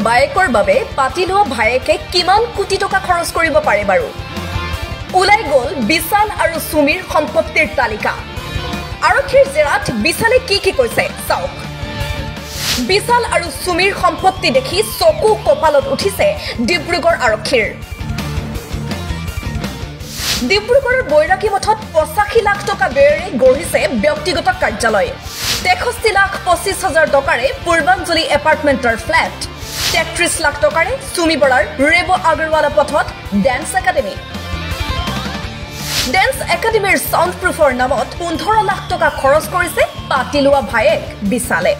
বাইকৰ বাবে পাতি লোৱা ভায়েকে কিমান কোটি টকা খৰচ কৰিব পাৰে বাৰু উলাই গল বিশাল আৰু সুমিৰ সম্পত্তিৰ তালিকা আৰক্ষীৰ জেৰাত বিশালে কি কৈছে চাওক বিশাল আৰু সুমিৰ সম্পত্তি দেখি চকু কপালত উঠিছে ডিব্ৰুগড় আৰক্ষীৰ ডিব্ৰুগড়ৰ বৈৰাগী মঠত 85 লাখ টকা ব্যয়েৰে গঢ়িছে ব্যক্তিগত কাৰ্যালয় 63 লাখ 25 হাজাৰ টকাৰে পূৰ্বাঞ্জলি এপাৰ্টমেণ্টৰ ফ্লেট 33 লাখ টকাৰে সুমি বৰাৰ ৰেব আগৰৱালা পথত ডেন্স একাডেমী ডেন্স একাডেমীৰ সাউণ্ড প্ৰুফৰ নামত 15 লাখ টকা খৰচ কৰিছে পাতি লোৱা ভায়েক বিশালে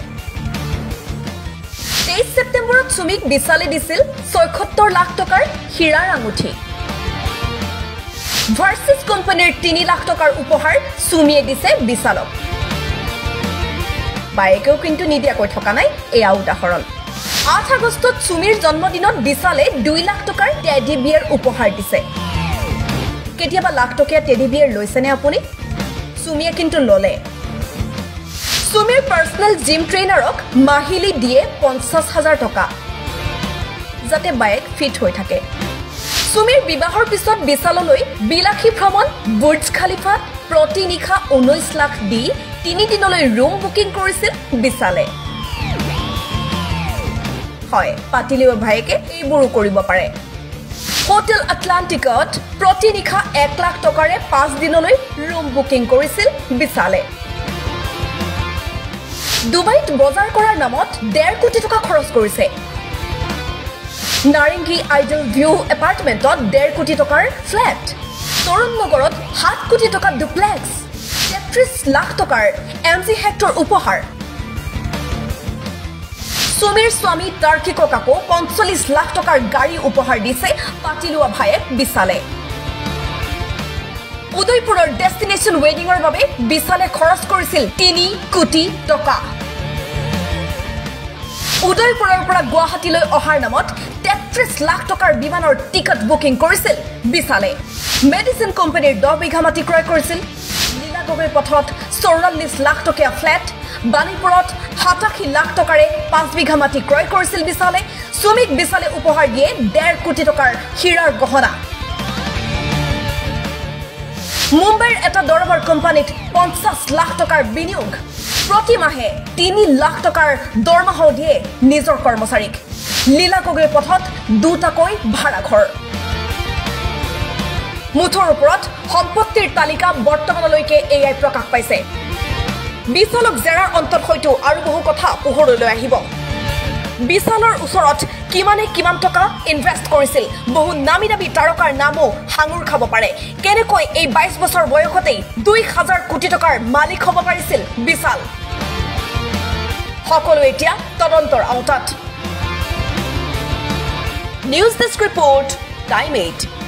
23 সেপ্টেম্বৰত সুমিক বিশালে দিছিল 76 লাখ টকাৰ হীৰাৰ আঙুঠি ভাৰ্সিছ কোম্পানীৰ 3 লাখ টকাৰ উপহাৰ সুমিয়ে দিছে বিশালক বাইকেও কিন্তু নিদিয়াকৈ থকা নাই এয়া উদাহৰণ 8 আগষ্টত সুমিৰ জন্মদিনত বিশালে 2 লাখ টকাৰ টেডি বিয়াৰ উপহাৰ দিছে কেতিয়াবা লাখ টকীয়া টেডি বিয়াৰ লৈছেনে আপুনি সুমিয়ে কিন্তু ললে সুমিৰ পাৰ্সোনেল জিম ট্ৰেইনাৰক মাহিলি দিয়ে 50,000 টকা যাতে বাইক ফিট হৈ থাকে সুমিৰ বিবাহৰ পিছত বিশাললৈ বিলাসী ভ্ৰমণ বুৰ্জ খালিফাত প্ৰতি নিশা 19 লাখ দি 3 দিনলৈ ৰুম বুকিং কৰিছিল বিশালে হয় পাতিলিও ভাইকে এইবোৰো কৰিব পাৰে হোটেল আটলান্টিকত প্ৰতি নিশা 1 লাখ টকাৰে 5 দিনলৈ ৰুম বুকিং কৰিছিল বিশালে দুবাইত বজাৰ কৰাৰ নামত 1.5 কোটি টকা খৰচ কৰিছে নাৰিংগী আইডল ভিউ এপাৰ্টমেণ্টত 1.5 কোটি টকাৰ ফ্লেট তৰুণনগৰত 7 কোটি টকাৰ ডুপ্লেক্স 33 লাখ টকাৰ এমজি হেক্টৰ উপহাৰ সুমিৰ স্বামী তাৰ্কি ককাকো 45 লাখ টকাৰ গাড়ী উপহাৰ দিছে পাতিলোৱা ভায়েক বিশালে উদয়পুৰৰ ডেষ্টিনেশ্যন ৱেডিঙৰ বাবে বিশালে খৰচ কৰিছিল 3 কোটি টকা উদয়পুৰৰ পৰা গুৱাহাটীলৈ অহাৰ নামত 33 লাখ টকাৰ বিমানৰ টিকট বুকিং কৰিছিল বিশালে মেডিচিন কোম্পানীৰ 10 বিঘা মাটি ক্ৰয় কৰিছিল লীলাগগৈ পথত 44 লাখ টকীয়া ফ্লেট বাণীপুৰত 87 লাখ টকাৰে 5 বিঘা মাটি ক্ৰয় কৰিছিল বিশালে সুমিক বিশালে উপহাৰ দিয়ে 1.5 কোটি টকাৰ হীৰাৰ গহনা মুম্বাইৰ এটা দৰবাৰ কোম্পানীত 50 লাখ টকাৰ বিনিয়োগ প্ৰতি মাহে 3 লাখ টকাৰ দৰমহা দিয়ে নিজৰ কৰ্মচাৰীক লীলাগগৈ পথত দুটাকৈ ভাড়া ঘৰ মুঠৰ ওপৰত সম্পত্তিৰ তালিকা বৰ্তমানলৈকে এয়াই প্ৰকাশ পাইছে বিশালক জেৰাৰ অন্তত হয়তো আৰু বহু কথা পোহৰলৈ আহিব বিশালৰ ওচৰত কিমান টকা ইনভেষ্ট কৰিছিল বহু নামি তাৰকাৰ নামো হাঙুৰ খাব পাৰে কেনেকৈ এই 22 বছৰ বয়সতেই 2000 কোটি টকাৰ মালিক হ'ব পাৰিছিল বিশাল সকলো এতিয়া তদন্তৰ আওতাত নিউজ ডেস্ক ৰিপৰ্ট টাইম 8